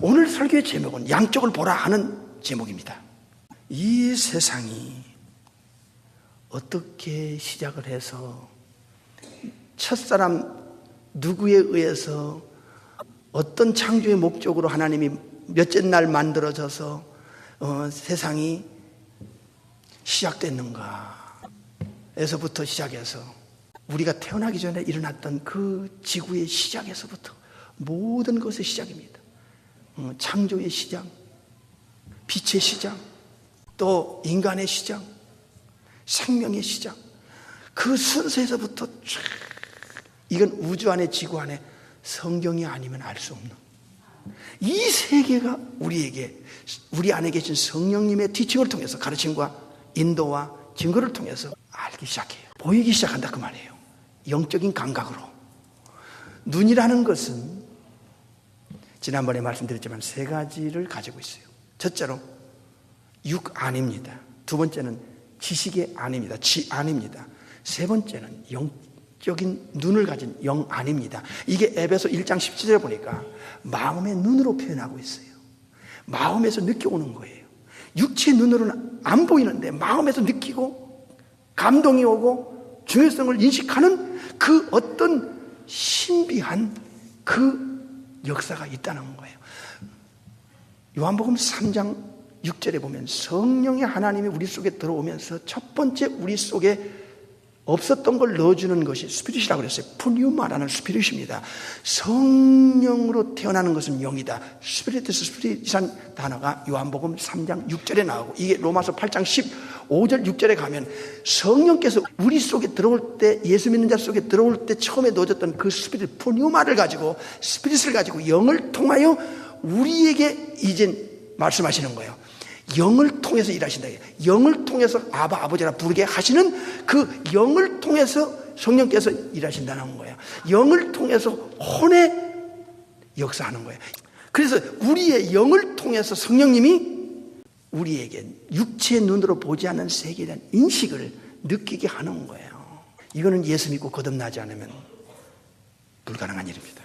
오늘 설교의 제목은 양쪽을 보라 하는 제목입니다. 이 세상이 어떻게 시작을 해서 첫사람 누구에 의해서 어떤 창조의 목적으로 하나님이 몇째 날 만들어져서 세상이 시작됐는가 에서부터 시작해서 우리가 태어나기 전에 일어났던 그 지구의 시작에서부터 모든 것의 시작입니다. 창조의 시작, 빛의 시작, 또 인간의 시작, 생명의 시작, 그 순서에서부터 쫙, 이건 우주 안에 지구 안에 성경이 아니면 알 수 없는 이 세계가 우리 안에 계신 성령님의 티칭을 통해서 가르침과 인도와 증거를 통해서 알기 시작해요. 보이기 시작한다 그 말이에요. 영적인 감각으로. 눈이라는 것은 지난번에 말씀드렸지만 세 가지를 가지고 있어요. 첫째로 육안입니다. 두 번째는 지식의 안입니다. 지안입니다. 세 번째는 영적인 눈을 가진 영안입니다. 이게 에베소 1장 17절에 보니까 마음의 눈으로 표현하고 있어요. 마음에서 느껴오는 거예요. 육체의 눈으로는 안 보이는데 마음에서 느끼고 감동이 오고 중요성을 인식하는 그 어떤 신비한 그 역사가 있다는 거예요. 요한복음 3장 6절에 보면 성령의 하나님이 우리 속에 들어오면서 첫 번째 우리 속에 없었던 걸 넣어주는 것이 스피릿이라고 그랬어요. 푸뉴마라는 스피릿입니다. 성령으로 태어나는 것은 영이다. 스피릿이라는 단어가 요한복음 3장 6절에 나오고 이게 로마서 8장 15절 6절에 가면 성령께서 우리 속에 들어올 때 예수 믿는 자 속에 들어올 때 처음에 넣어졌던 그 스피릿 푸뉴마를 가지고 스피릿을 가지고 영을 통하여 우리에게 이제 말씀하시는 거예요. 영을 통해서 일하신다. 영을 통해서 아버지라 부르게 하시는 그 영을 통해서 성령께서 일하신다는 거예요. 영을 통해서 혼의 역사하는 거예요. 그래서 우리의 영을 통해서 성령님이 우리에게 육체의 눈으로 보지 않는 세계에 대한 인식을 느끼게 하는 거예요. 이거는 예수 믿고 거듭나지 않으면 불가능한 일입니다.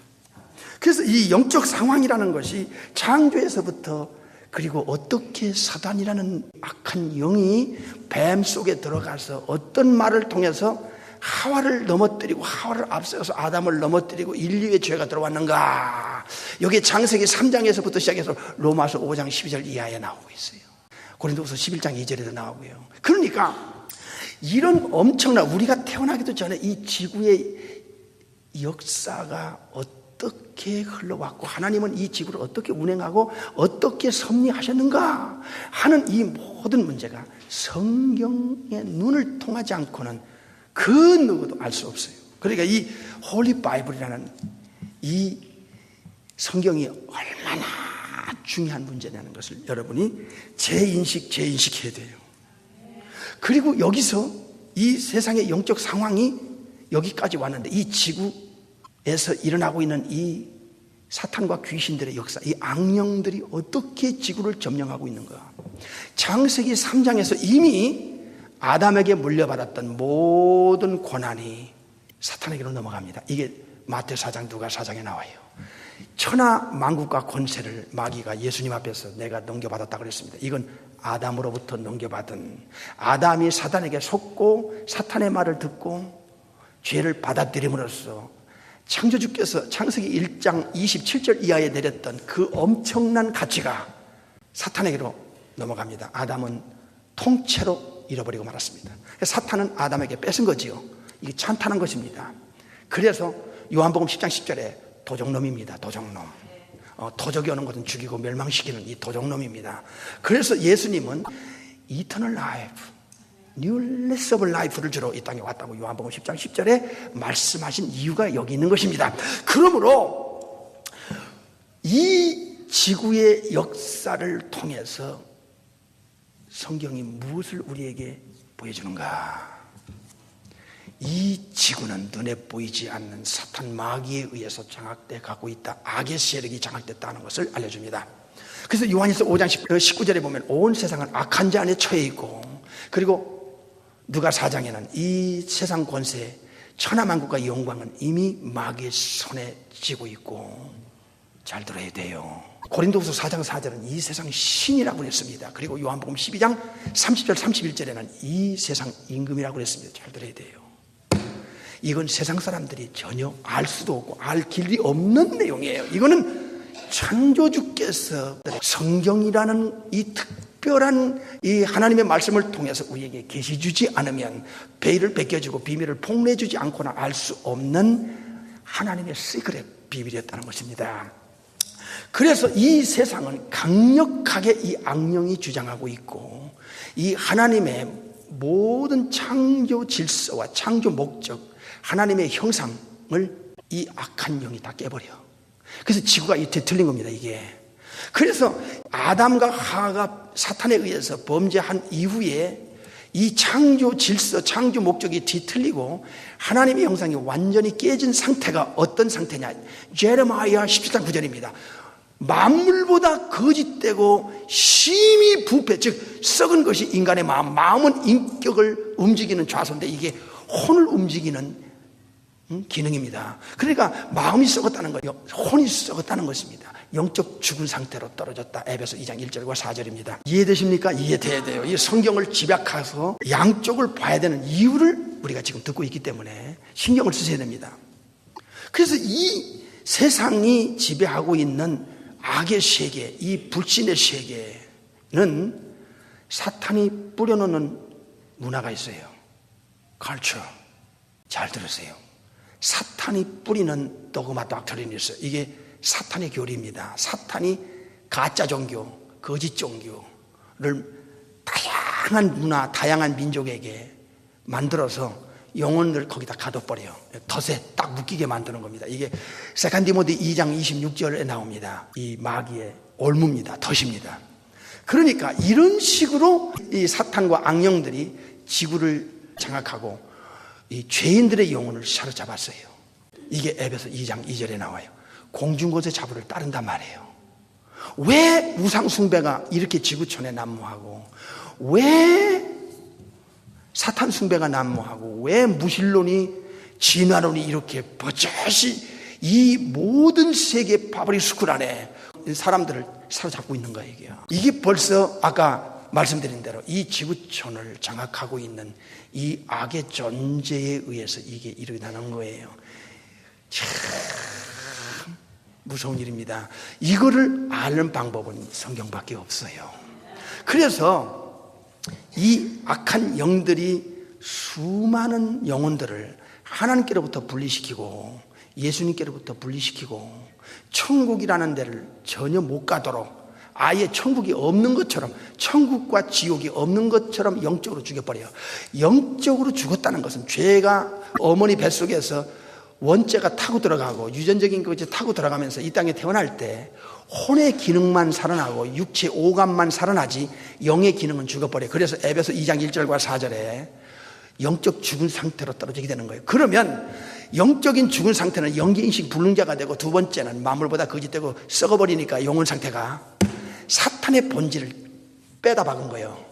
그래서 이 영적 상황이라는 것이 창조에서부터 그리고 어떻게 사단이라는 악한 영이 뱀 속에 들어가서 어떤 말을 통해서 하와를 넘어뜨리고 하와를 앞세워서 아담을 넘어뜨리고 인류의 죄가 들어왔는가. 여기 창세기 3장에서부터 시작해서 로마서 5장 12절 이하에 나오고 있어요. 고린도후서 11장 2절에도 나오고요. 그러니까 이런 엄청난 우리가 태어나기도 전에 이 지구의 역사가 어떻게 흘러왔고 하나님은 이 지구를 어떻게 운행하고 어떻게 섭리하셨는가 하는 이 모든 문제가 성경의 눈을 통하지 않고는 그 누구도 알 수 없어요. 그러니까 이 홀리 바이블이라는 이 성경이 얼마나 중요한 문제냐는 것을 여러분이 재인식해야 돼요. 그리고 여기서 이 세상의 영적 상황이 여기까지 왔는데 이 지구에서 일어나고 있는 이 사탄과 귀신들의 역사, 이 악령들이 어떻게 지구를 점령하고 있는가. 창세기 3장에서 이미 아담에게 물려받았던 모든 권한이 사탄에게로 넘어갑니다. 이게 마태오 4장, 누가 4장에 나와요. 천하 만국과 권세를 마귀가 예수님 앞에서 내가 넘겨받았다고 그랬습니다. 이건 아담으로부터 넘겨받은, 아담이 사탄에게 속고 사탄의 말을 듣고 죄를 받아들임으로써 창조주께서 창세기 1장 27절 이하에 내렸던 그 엄청난 가치가 사탄에게로 넘어갑니다. 아담은 통째로 잃어버리고 말았습니다. 사탄은 아담에게 뺏은 거지요. 이게 찬탄한 것입니다. 그래서 요한복음 10장 10절에 도적놈입니다. 도적놈. 도적이 오는 것은 죽이고 멸망시키는 이 도적놈입니다. 그래서 예수님은 이터널 라이프, 뉴리스 오브 라이프를 주러 이 땅에 왔다고 요한복음 10장 10절에 말씀하신 이유가 여기 있는 것입니다. 그러므로 이 지구의 역사를 통해서 성경이 무엇을 우리에게 보여주는가? 이 지구는 눈에 보이지 않는 사탄 마귀에 의해서 장악돼 가고 있다. 악의 세력이 장악됐다는 것을 알려줍니다. 그래서 요한일서 5장 19절에 보면 온 세상은 악한 자 안에 처해 있고, 그리고 누가 4장에는 이 세상 권세 천하만국과 영광은 이미 마귀의 손에 쥐고 있고, 잘 들어야 돼요. 고린도후서 4장 4절은 이 세상 신이라고 그랬습니다. 그리고 요한복음 12장 30절 31절에는 이 세상 임금이라고 그랬습니다. 잘 들어야 돼요. 이건 세상 사람들이 전혀 알 수도 없고 알 길이 없는 내용이에요. 이거는 창조주께서 성경이라는 이 특별한 이 하나님의 말씀을 통해서 우리에게 계시 주지 않으면 베일을 벗겨주고 비밀을 폭로해주지 않고는 알 수 없는 하나님의 시크릿 비밀이었다는 것입니다. 그래서 이 세상은 강력하게 이 악령이 주장하고 있고 이 하나님의 모든 창조 질서와 창조 목적, 하나님의 형상을 이 악한 영이 다 깨버려. 그래서 지구가 뒤틀린 겁니다, 이게. 그래서 아담과 하와가 사탄에 의해서 범죄한 이후에 이 창조 질서, 창조 목적이 뒤틀리고 하나님의 형상이 완전히 깨진 상태가 어떤 상태냐? 제레마야 17장 9절입니다. 만물보다 거짓되고 심히 부패, 즉 썩은 것이 인간의 마음은 인격을 움직이는 좌소인데 이게 혼을 움직이는 기능입니다. 그러니까 마음이 썩었다는 거예요. 혼이 썩었다는 것입니다. 영적 죽은 상태로 떨어졌다. 에베소 2장 1절과 4절입니다. 이해되십니까? 이해돼야 돼요. 이 성경을 집약해서 양쪽을 봐야 되는 이유를 우리가 지금 듣고 있기 때문에 신경을 쓰셔야 됩니다. 그래서 이 세상이 지배하고 있는 악의 세계, 이 불신의 세계는 사탄이 뿌려놓는 문화가 있어요. culture. 잘 들으세요. 사탄이 뿌리는 도그마 닥트린이 있어요. 이게 사탄의 교리입니다. 사탄이 가짜 종교, 거짓 종교를 다양한 문화, 다양한 민족에게 만들어서 영혼을 거기다 가둬버려요. 덫에 딱 묶이게 만드는 겁니다. 이게 세컨 디모데 2장 26절에 나옵니다. 이 마귀의 올무입니다. 덫입니다. 그러니까 이런 식으로 이 사탄과 악령들이 지구를 장악하고 이 죄인들의 영혼을 사로잡았어요. 이게 에베소 2장 2절에 나와요. 공중곳의 자부를 따른단 말이에요. 왜 우상숭배가 이렇게 지구촌에 난무하고, 왜 사탄 숭배가 난무하고, 왜 무신론이 진화론이 이렇게 버젓이 이 모든 세계 파브리스쿨 안에 사람들을 사로잡고 있는 거예요. 이게 벌써 아까 말씀드린 대로 이 지구촌을 장악하고 있는 이 악의 존재에 의해서 이게 일어나는 거예요. 참 무서운 일입니다. 이거를 아는 방법은 성경밖에 없어요. 그래서 이 악한 영들이 수많은 영혼들을 하나님께로부터 분리시키고 예수님께로부터 분리시키고 천국이라는 데를 전혀 못 가도록 아예 천국이 없는 것처럼, 천국과 지옥이 없는 것처럼 영적으로 죽여버려요. 영적으로 죽었다는 것은 죄가 어머니 뱃속에서 원죄가 타고 들어가고 유전적인 것이 타고 들어가면서 이 땅에 태어날 때 혼의 기능만 살아나고 육체 오감만 살아나지 영의 기능은 죽어버려요. 그래서 에베소 2장 1절과 4절에 영적 죽은 상태로 떨어지게 되는 거예요. 그러면 영적인 죽은 상태는 영계인식 불능자가 되고, 두 번째는 만물보다 거짓되고 썩어버리니까 영혼 상태가 사탄의 본질을 빼다 박은 거예요.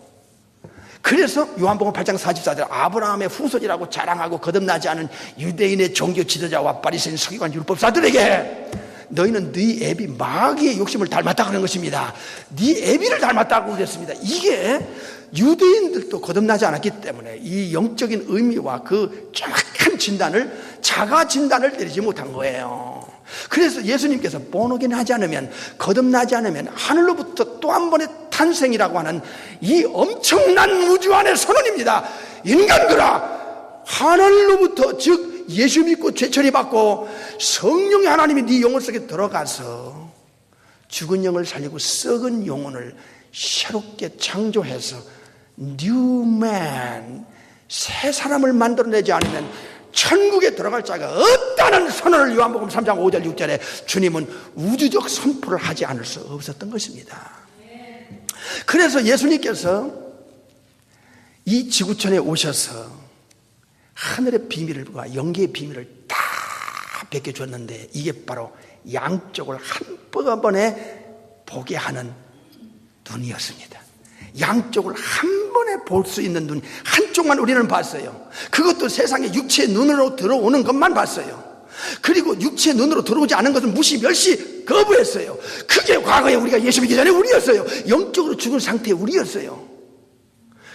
그래서 요한복음 8장 44절 아브라함의 후손이라고 자랑하고 거듭나지 않은 유대인의 종교 지도자와 바리새인 서기관 율법사들에게 너희는 네 애비 마귀의 욕심을 닮았다 그런 것입니다. 네 애비를 닮았다고 그랬습니다. 이게 유대인들도 거듭나지 않았기 때문에 이 영적인 의미와 그 정확한 진단을, 자가 진단을 내리지 못한 거예요. 그래서 예수님께서 본어긴 하지 않으면, 거듭나지 않으면 하늘로부터 또 한 번의 탄생이라고 하는 이 엄청난 우주 안의 선언입니다. 인간들아, 하늘로부터, 즉 예수 믿고 죄 처리 받고 성령의 하나님이 네 영혼 속에 들어가서 죽은 영을 살리고 썩은 영혼을 새롭게 창조해서 new man, 새 사람을 만들어내지 않으면 천국에 들어갈 자가 없다는 선언을 요한복음 3장 5절 6절에 주님은 우주적 선포를 하지 않을 수 없었던 것입니다. 그래서 예수님께서 이 지구촌에 오셔서 하늘의 비밀과 영계의 비밀을 다 베껴줬는데, 이게 바로 양쪽을 한꺼번에 보게 하는 눈이었습니다. 양쪽을 한 번에 볼 수 있는 눈, 한쪽만 우리는 봤어요. 그것도 세상의 육체의 눈으로 들어오는 것만 봤어요. 그리고 육체의 눈으로 들어오지 않은 것은 무시, 멸시, 거부했어요. 그게 과거에 우리가 예수 믿기 전에 우리였어요. 영적으로 죽은 상태의 우리였어요.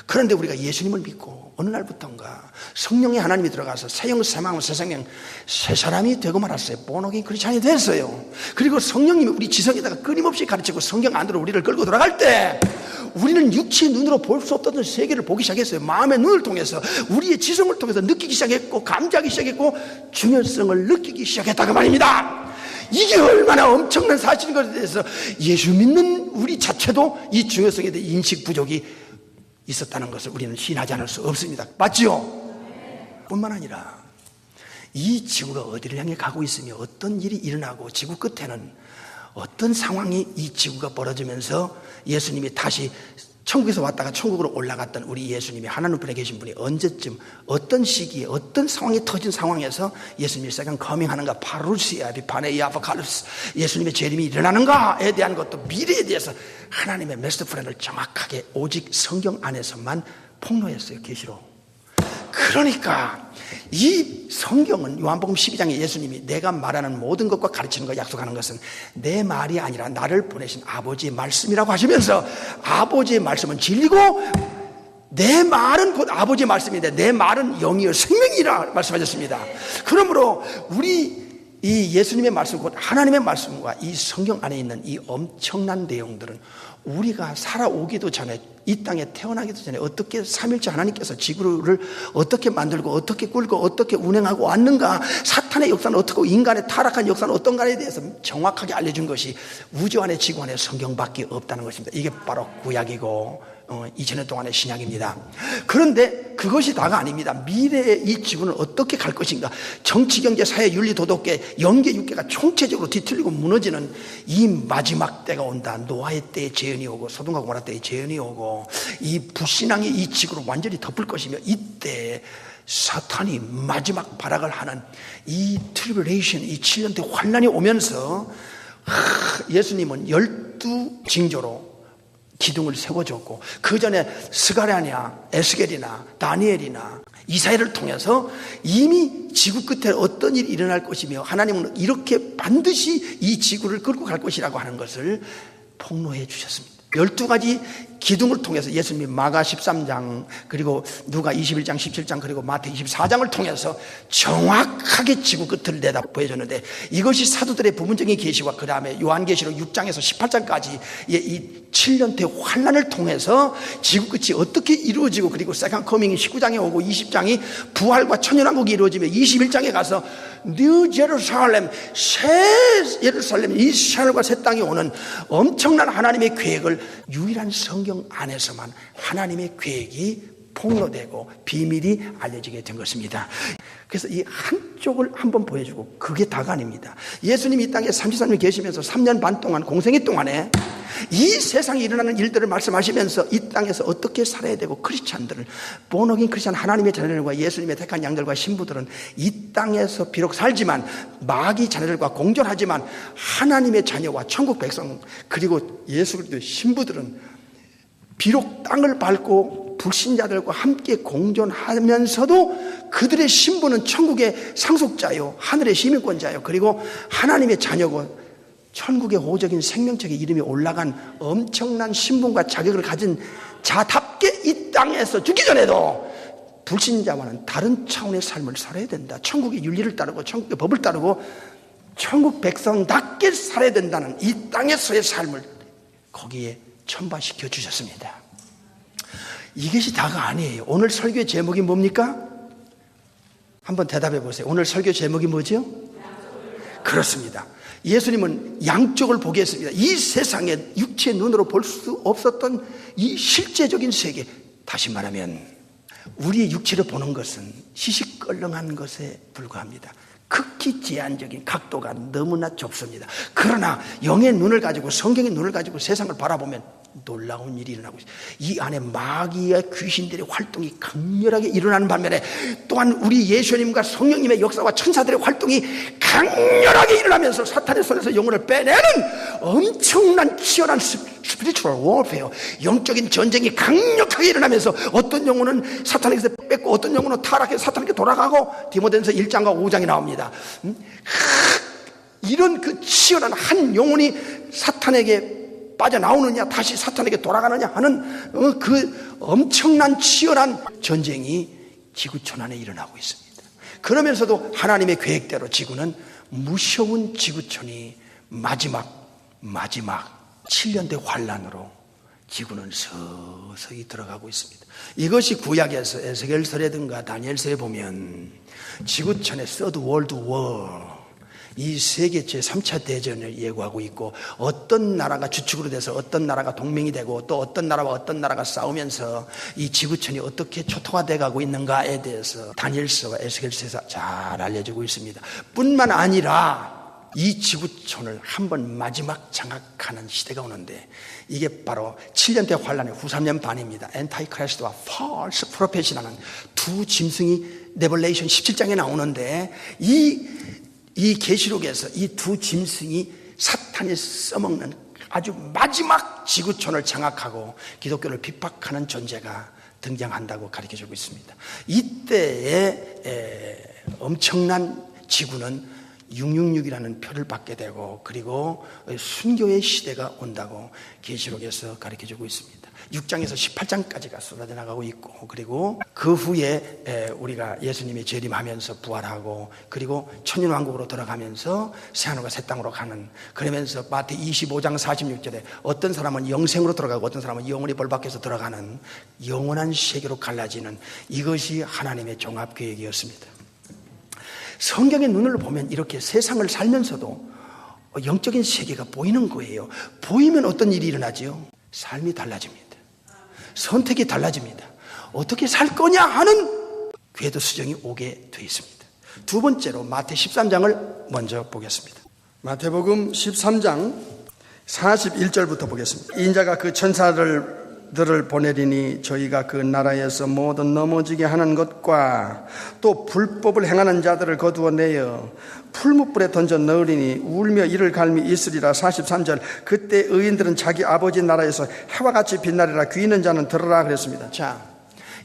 그런데 우리가 예수님을 믿고 어느 날부터인가 성령의 하나님이 들어가서 새영, 새마음, 새생명, 새 사람이 되고 말았어요. 본어게인 크리스찬이 됐어요. 그리고 성령님이 우리 지성에다가 끊임없이 가르치고 성경 안으로 우리를 끌고 들어갈 때 우리는 육체의 눈으로 볼 수 없던 세계를 보기 시작했어요. 마음의 눈을 통해서, 우리의 지성을 통해서 느끼기 시작했고, 감지하기 시작했고, 중요성을 느끼기 시작했다고 말입니다. 이게 얼마나 엄청난 사실인 것에 대해서 예수 믿는 우리 자체도 이 중요성에 대해 인식 부족이 있었다는 것을 우리는 시인하지 않을 수 없습니다. 맞지요? 뿐만 아니라 이 지구가 어디를 향해 가고 있으며 어떤 일이 일어나고 지구 끝에는 어떤 상황이 이 지구가 벌어지면서 예수님이 다시 천국에서 왔다가 천국으로 올라갔던 우리 예수님이 하나님 편에 계신 분이 언제쯤 어떤 시기에 어떤 상황이 터진 상황에서 예수님이 세상 커밍하는가, 파루시아 비파네이 아포칼립스, 예수님의 재림이 일어나는가에 대한 것도, 미래에 대해서 하나님의 메스터 플랜을 정확하게 오직 성경 안에서만 폭로했어요. 계시로. 그러니까 이 성경은 요한복음 12장에 예수님이 내가 말하는 모든 것과 가르치는 것, 약속하는 것은 내 말이 아니라 나를 보내신 아버지의 말씀이라고 하시면서, 아버지의 말씀은 진리고 내 말은 곧 아버지의 말씀인데 내 말은 영이요 생명이라 말씀하셨습니다. 그러므로 우리 이 예수님의 말씀, 곧 하나님의 말씀과 이 성경 안에 있는 이 엄청난 내용들은 우리가 살아오기도 전에, 이 땅에 태어나기도 전에 어떻게 삼일째 하나님께서 지구를 어떻게 만들고 어떻게 꿀고 어떻게 운행하고 왔는가, 사탄의 역사는 어떻고 인간의 타락한 역사는 어떤가에 대해서 정확하게 알려준 것이 우주 안에 지구 안에 성경밖에 없다는 것입니다. 이게 바로 구약이고 2000년 동안의 신약입니다. 그런데 그것이 다가 아닙니다. 미래의 이 지구는 어떻게 갈 것인가, 정치, 경제, 사회, 윤리, 도덕계, 영계, 육계가 총체적으로 뒤틀리고 무너지는 이 마지막 때가 온다. 노아의 때에 재현이 오고 소돔과 고모라 때에 재현이 오고 이 불신앙이 이 지구를 완전히 덮을 것이며, 이때 사탄이 마지막 발악을 하는 이 트리블레이션, 이 7년대 환란이 오면서 예수님은 12징조로 기둥을 세워줬고, 그 전에 스가랴냐, 에스겔이나 다니엘이나 이사야를 통해서 이미 지구 끝에 어떤 일이 일어날 것이며 하나님은 이렇게 반드시 이 지구를 끌고 갈 것이라고 하는 것을 폭로해 주셨습니다. 12가지 기둥을 통해서 예수님이 마가 13장, 그리고 누가 21장, 17장, 그리고 마태 24장을 통해서 정확하게 지구 끝을 내다 보여줬는데, 이것이 사도들의 부분적인 계시와 그 다음에 요한계시록 6장에서 18장까지 이 7년대 환란을 통해서 지구 끝이 어떻게 이루어지고, 그리고 세컨 커밍이 19장에 오고 20장이 부활과 천년왕국이 이루어지며 21장에 가서 뉴 제루살렘, 새 예루살렘, 이스라엘과 새 땅이 오는 엄청난 하나님의 계획을 유일한 성경 안에서만 하나님의 계획이 폭로되고 비밀이 알려지게 된 것입니다. 그래서 이 한쪽을 한번 보여주고, 그게 다가 아닙니다. 예수님이 이 땅에 33년 계시면서 3년 반 동안, 공생애 동안에 이 세상에 일어나는 일들을 말씀하시면서 이 땅에서 어떻게 살아야 되고, 크리스찬들을, 본어긴 크리스찬 하나님의 자녀들과 예수님의 택한 양들과 신부들은 이 땅에서 비록 살지만 마귀 자녀들과 공존하지만 하나님의 자녀와 천국 백성, 그리고 예수 그리스도의 신부들은 비록 땅을 밟고 불신자들과 함께 공존하면서도 그들의 신분은 천국의 상속자요, 하늘의 시민권자요, 그리고 하나님의 자녀고 천국의 호적인 생명책의 이름이 올라간 엄청난 신분과 자격을 가진 자답게 이 땅에서 죽기 전에도 불신자와는 다른 차원의 삶을 살아야 된다. 천국의 윤리를 따르고 천국의 법을 따르고 천국 백성답게 살아야 된다는 이 땅에서의 삶을 거기에 첨가시켜 주셨습니다. 이것이 다가 아니에요. 오늘 설교의 제목이 뭡니까? 한번 대답해 보세요. 오늘 설교 제목이 뭐죠? 그렇습니다. 예수님은 양쪽을 보게 했습니다. 이 세상에 육체의 눈으로 볼 수 없었던 이 실제적인 세계, 다시 말하면 우리의 육체를 보는 것은 시시껄렁한 것에 불과합니다. 극히 제한적인 각도가 너무나 좁습니다. 그러나 영의 눈을 가지고, 성경의 눈을 가지고 세상을 바라보면 놀라운 일이 일어나고 있어요. 이 안에 마귀의 귀신들의 활동이 강렬하게 일어나는 반면에 또한 우리 예수님과 성령님의 역사와 천사들의 활동이 강렬하게 일어나면서 사탄의 손에서 영혼을 빼내는 엄청난 치열한 스피리추얼 워페어, 영적인 전쟁이 강력하게 일어나면서 어떤 영혼은 사탄에게서 뺏고 어떤 영혼은 타락해서 사탄에게 돌아가고, 디모데전서 1장과 5장이 나옵니다. 이런 그 치열한 한 영혼이 사탄에게 빠져나오느냐 다시 사탄에게 돌아가느냐 하는 그 엄청난 치열한 전쟁이 지구촌 안에 일어나고 있습니다. 그러면서도 하나님의 계획대로 지구는 무서운 지구촌이 마지막 7년대 환란으로 지구는 서서히 들어가고 있습니다. 이것이 구약에서 에스겔서라든가 다니엘서에 보면 지구촌의 서드 월드 워, 이 세계 제3차 대전을 예고하고 있고, 어떤 나라가 주축으로 돼서 어떤 나라가 동맹이 되고 또 어떤 나라와 어떤 나라가 싸우면서 이 지구촌이 어떻게 초토화돼 가고 있는가에 대해서 다니엘서와 에스겔서에서 잘 알려지고 있습니다. 뿐만 아니라 이 지구촌을 한번 마지막 장악하는 시대가 오는데, 이게 바로 7년대 환란의 후 3년 반입니다. 엔타이크리스트와 false prophet이라는 두 짐승이 레벨레이션 17장에 나오는데, 이 계시록에서 이 두 짐승이 사탄이 써먹는 아주 마지막 지구촌을 장악하고 기독교를 핍박하는 존재가 등장한다고 가르쳐주고 있습니다. 이때의 엄청난 지구는 666이라는 표를 받게 되고, 그리고 순교의 시대가 온다고 계시록에서 가르쳐주고 있습니다. 6장에서 18장까지가 쏟아져 나가고 있고, 그리고 그 후에 우리가 예수님이 재림하면서 부활하고, 그리고 천년왕국으로 들어가면서 새하늘과 새 땅으로 가는, 그러면서 마태 25장 46절에 어떤 사람은 영생으로 들어가고 어떤 사람은 영원히 벌받게서 들어가는 영원한 세계로 갈라지는, 이것이 하나님의 종합계획이었습니다. 성경의 눈으로 보면 이렇게 세상을 살면서도 영적인 세계가 보이는 거예요. 보이면 어떤 일이 일어나지요? 삶이 달라집니다. 선택이 달라집니다. 어떻게 살 거냐 하는 궤도 수정이 오게 되어 있습니다. 두 번째로 마태 13장을 먼저 보겠습니다. 마태복음 13장 41절부터 보겠습니다. 인자가 그 천사들을 보내리니 저희가 그 나라에서 모든 넘어지게 하는 것과 또 불법을 행하는 자들을 거두어내어 풀무불에 던져 넣으리니 울며 이를 갈미 있으리라. 43절, 그때 의인들은 자기 아버지 나라에서 해와 같이 빛나리라. 귀 있는 자는 들으라 그랬습니다. 자,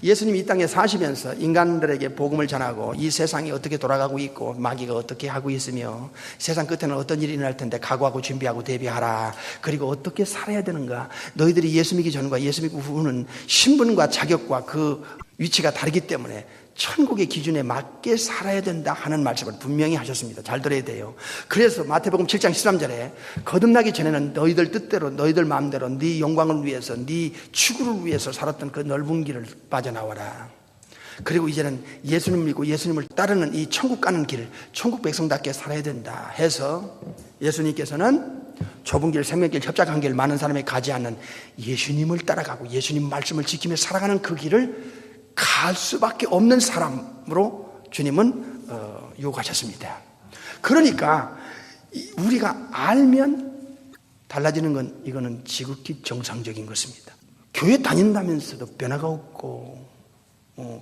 예수님이 이 땅에 사시면서 인간들에게 복음을 전하고, 이 세상이 어떻게 돌아가고 있고 마귀가 어떻게 하고 있으며 세상 끝에는 어떤 일이 일어날 텐데 각오하고 준비하고 대비하라, 그리고 어떻게 살아야 되는가, 너희들이 예수 믿기 전과 예수 믿기 후는 신분과 자격과 그 위치가 다르기 때문에 천국의 기준에 맞게 살아야 된다 하는 말씀을 분명히 하셨습니다. 잘 들어야 돼요. 그래서 마태복음 7장 13절에 거듭나기 전에는 너희들 뜻대로 너희들 마음대로 네 영광을 위해서 네 추구를 위해서 살았던 그 넓은 길을 빠져나와라. 그리고 이제는 예수님 믿고 예수님을 따르는 이 천국 가는 길, 천국 백성답게 살아야 된다 해서 예수님께서는 좁은 길, 생명길, 협착한 길, 많은 사람이 가지 않는 예수님을 따라가고 예수님 말씀을 지키며 살아가는 그 길을 갈 수밖에 없는 사람으로 주님은 요구하셨습니다. 그러니까 우리가 알면 달라지는 건, 이거는 지극히 정상적인 것입니다. 교회 다닌다면서도 변화가 없고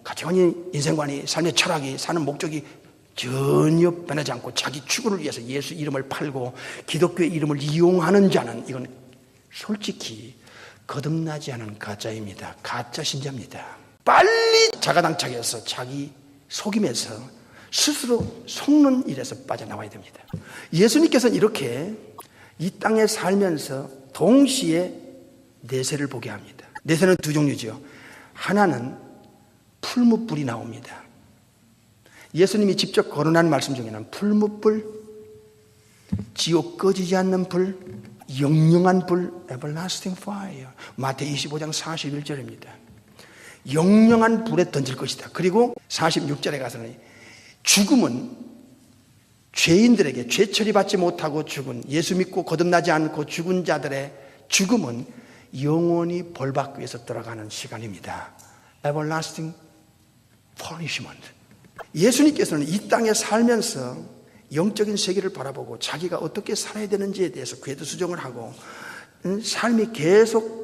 가치관이, 인생관이, 삶의 철학이, 사는 목적이 전혀 변하지 않고 자기 추구를 위해서 예수 이름을 팔고 기독교의 이름을 이용하는 자는, 이건 솔직히 거듭나지 않은 가짜입니다. 가짜 신자입니다. 빨리 자가당착해서 자기 속임에서 스스로 속는 일에서 빠져나와야 됩니다. 예수님께서는 이렇게 이 땅에 살면서 동시에 내세를 보게 합니다. 내세는 두 종류죠. 하나는 풀무불이 나옵니다. 예수님이 직접 거론한 말씀 중에는 풀무불, 지옥 꺼지지 않는 불, 영영한 불, everlasting fire, 마태 25장 41절입니다. 영영한 불에 던질 것이다. 그리고 46절에 가서는 죽음은 죄인들에게, 죄 처리받지 못하고 죽은, 예수 믿고 거듭나지 않고 죽은 자들의 죽음은 영원히 벌받기 위해서 들어가는 시간입니다. everlasting punishment. 예수님께서는 이 땅에 살면서 영적인 세계를 바라보고 자기가 어떻게 살아야 되는지에 대해서 궤도 수정을 하고 삶이 계속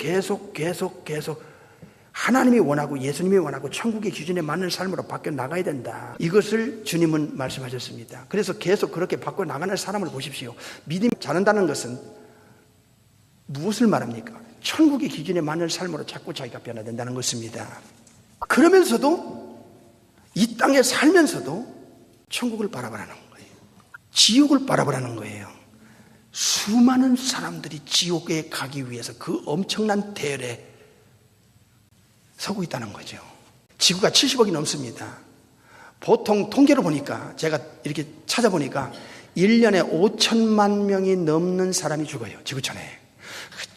하나님이 원하고 예수님이 원하고 천국의 기준에 맞는 삶으로 바뀌어 나가야 된다. 이것을 주님은 말씀하셨습니다. 그래서 계속 그렇게 바꿔 나가는 사람을 보십시오. 믿음이 자란다는 것은 무엇을 말합니까? 천국의 기준에 맞는 삶으로 자꾸 자기가 변화된다는 것입니다. 그러면서도 이 땅에 살면서도 천국을 바라보라는 거예요. 지옥을 바라보라는 거예요. 수많은 사람들이 지옥에 가기 위해서 그 엄청난 대열에 서고 있다는 거죠. 지구가 70억이 넘습니다. 보통 통계로 보니까 제가 이렇게 찾아보니까 1년에 5천만 명이 넘는 사람이 죽어요. 지구촌에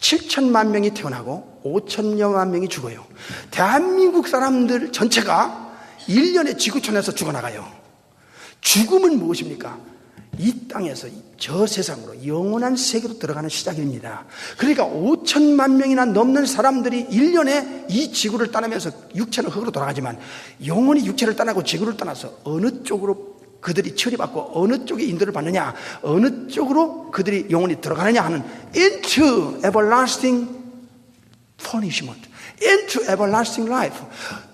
7천만 명이 태어나고 5천여만 명이 죽어요. 대한민국 사람들 전체가 1년에 지구촌에서 죽어나가요. 죽음은 무엇입니까? 이 땅에서 저 세상으로 영원한 세계로 들어가는 시작입니다. 그러니까 5천만 명이나 넘는 사람들이 1년에 이 지구를 떠나면서 육체는 흙으로 돌아가지만 영원히 육체를 떠나고 지구를 떠나서 어느 쪽으로 그들이 처리받고 어느 쪽에 인도를 받느냐, 어느 쪽으로 그들이 영원히 들어가느냐 하는 into everlasting punishment, into everlasting life.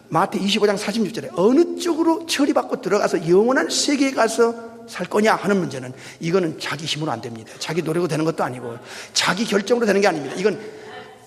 마태 25장 46절에 어느 쪽으로 처리받고 들어가서 영원한 세계에 가서 살 거냐 하는 문제는 이거는 자기 힘으로 안 됩니다. 자기 노력으로 되는 것도 아니고 자기 결정으로 되는 게 아닙니다. 이건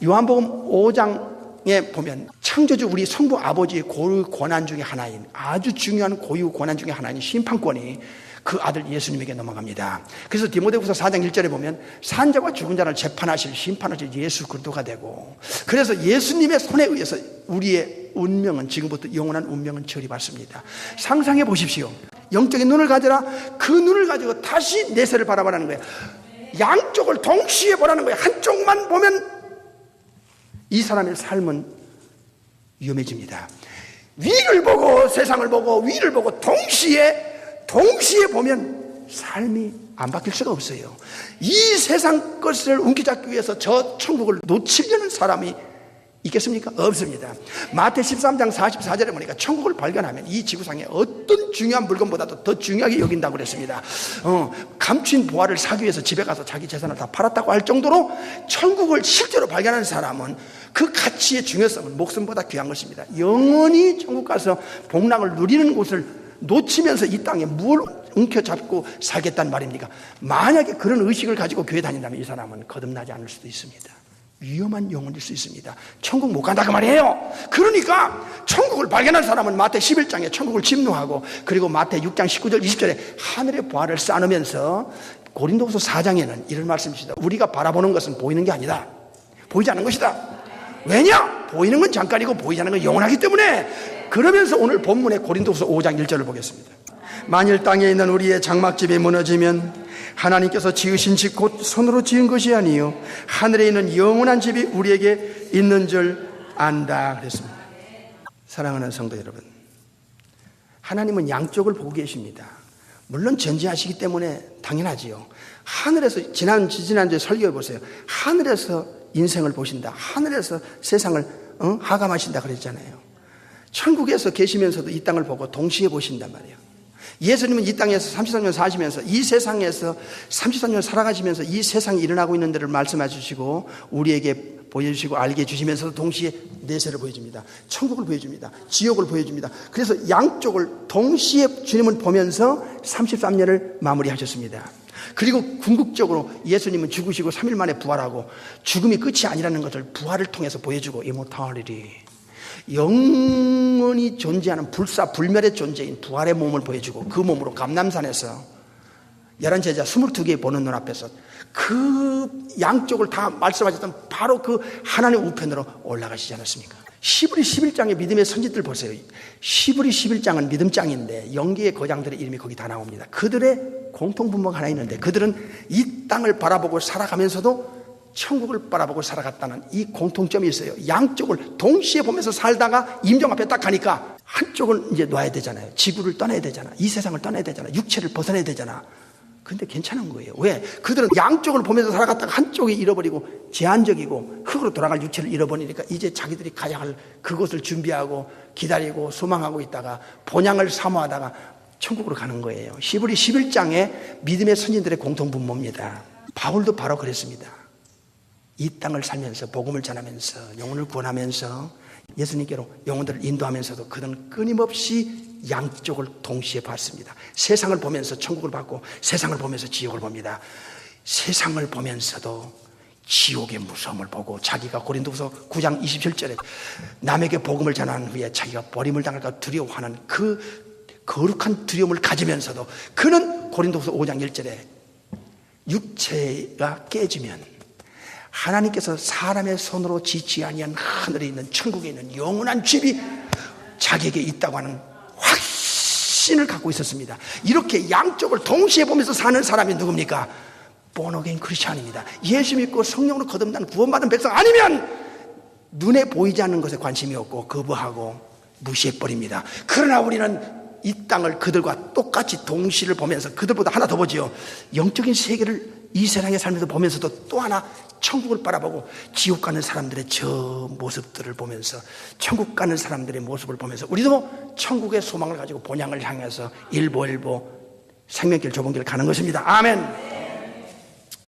요한복음 5장에 보면 창조주 우리 성부 아버지의 고유 권한 중에 하나인, 아주 중요한 고유 권한 중에 하나인 심판권이 그 아들 예수님에게 넘어갑니다. 그래서 디모데후서 4장 1절에 보면 산자와 죽은 자를 재판하실 심판하실 예수 그리스도가 되고, 그래서 예수님의 손에 의해서 우리의 운명은 지금부터 영원한 운명은 처리받습니다. 상상해 보십시오. 영적인 눈을 가져라. 그 눈을 가지고 다시 내세를 바라보라는 거예요. 양쪽을 동시에 보라는 거예요. 한쪽만 보면 이 사람의 삶은 위험해집니다. 위를 보고 세상을 보고 위를 보고 동시에 보면 삶이 안 바뀔 수가 없어요. 이 세상 것을 움켜잡기 위해서 저 천국을 놓치려는 사람이 있겠습니까? 없습니다. 마태 13장 44절에 보니까 천국을 발견하면 이 지구상에 어떤 중요한 물건보다도 더 중요하게 여긴다고 그랬습니다. 감춘 보화를 사기 위해서 집에 가서 자기 재산을 다 팔았다고 할 정도로 천국을 실제로 발견한 사람은 그 가치의 중요성은 목숨보다 귀한 것입니다. 영원히 천국 가서 복락을 누리는 곳을 놓치면서 이 땅에 뭘 움켜잡고 살겠다는 말입니까? 만약에 그런 의식을 가지고 교회 다닌다면 이 사람은 거듭나지 않을 수도 있습니다. 위험한 영혼일 수 있습니다. 천국 못 간다 그 말이에요. 그러니까 천국을 발견한 사람은 마태 11장에 천국을 침노하고, 그리고 마태 6장 19절 20절에 하늘의 보화를 쌓으면서 고린도후서 4장에는 이런 말씀이십니다. 우리가 바라보는 것은 보이는 게 아니다. 보이지 않는 것이다. 왜냐? 보이는 건 잠깐이고 보이지 않는 건 영원하기 때문에. 그러면서 오늘 본문의 고린도후서 5장 1절을 보겠습니다. 만일 땅에 있는 우리의 장막집이 무너지면 하나님께서 지으신 집 곧 손으로 지은 것이 아니요 하늘에 있는 영원한 집이 우리에게 있는 줄 안다 그랬습니다. 사랑하는 성도 여러분, 하나님은 양쪽을 보고 계십니다. 물론 전지하시기 때문에 당연하지요. 하늘에서 지난주에 설교해 보세요. 하늘에서 인생을 보신다. 하늘에서 세상을 하감하신다 그랬잖아요. 천국에서 계시면서도 이 땅을 보고 동시에 보신단 말이에요. 예수님은 이 땅에서 33년 사시면서 이 세상에서 33년 살아가시면서 이 세상에 일어나고 있는 데를 말씀해 주시고 우리에게 보여주시고 알게 해주시면서도 동시에 내세를 보여줍니다. 천국을 보여줍니다. 지옥을 보여줍니다. 그래서 양쪽을 동시에 주님은 보면서 33년을 마무리하셨습니다. 그리고 궁극적으로 예수님은 죽으시고 3일 만에 부활하고 죽음이 끝이 아니라는 것을 부활을 통해서 보여주고 immortality, 영원히 존재하는 불사불멸의 존재인 부활의 몸을 보여주고 그 몸으로 감람산에서 11제자 22개 보는 눈앞에서 그 양쪽을 다 말씀하셨던 바로 그 하나님의 우편으로 올라가시지 않았습니까? 시브리 11장의 믿음의 선지들 보세요. 시브리 11장은 믿음장인데 영계의 거장들의 이름이 거기 다 나옵니다. 그들의 공통분모가 하나 있는데 그들은 이 땅을 바라보고 살아가면서도 천국을 바라보고 살아갔다는 이 공통점이 있어요. 양쪽을 동시에 보면서 살다가 임종 앞에 딱 가니까 한쪽을 이제 놔야 되잖아요. 지구를 떠나야 되잖아. 이 세상을 떠나야 되잖아. 육체를 벗어나야 되잖아. 근데 괜찮은 거예요. 왜? 그들은 양쪽을 보면서 살아갔다가 한쪽이 잃어버리고 제한적이고 흙으로 돌아갈 육체를 잃어버리니까 이제 자기들이 가야 할 그것을 준비하고 기다리고 소망하고 있다가 본향을 사모하다가 천국으로 가는 거예요. 시브리 11장의 믿음의 선진들의 공통분모입니다. 바울도 바로 그랬습니다. 이 땅을 살면서 복음을 전하면서 영혼을 구원하면서 예수님께로 영혼들을 인도하면서도 그들은 끊임없이 양쪽을 동시에 봤습니다. 세상을 보면서 천국을 봤고 세상을 보면서 지옥을 봅니다. 세상을 보면서도 지옥의 무서움을 보고 자기가 고린도후서 9장 27절에 남에게 복음을 전한 후에 자기가 버림을 당할까 두려워하는 그 거룩한 두려움을 가지면서도 그는 고린도후서 5장 1절에 육체가 깨지면 하나님께서 사람의 손으로 지지 아니한 하늘에 있는 천국에 있는 영원한 집이 자기에게 있다고 하는 확신을 갖고 있었습니다. 이렇게 양쪽을 동시에 보면서 사는 사람이 누굽니까? 본어게인 크리스찬입니다. 예수 믿고 성령으로 거듭난 구원받은 백성 아니면 눈에 보이지 않는 것에 관심이 없고 거부하고 무시해버립니다. 그러나 우리는 이 땅을 그들과 똑같이 동시를 보면서 그들보다 하나 더 보지요. 영적인 세계를 이 세상에 살면서 보면서도 또 하나 천국을 바라보고 지옥 가는 사람들의 저 모습들을 보면서 천국 가는 사람들의 모습을 보면서 우리도 천국의 소망을 가지고 본향을 향해서 일보일보 생명길 좁은 길 가는 것입니다. 아멘.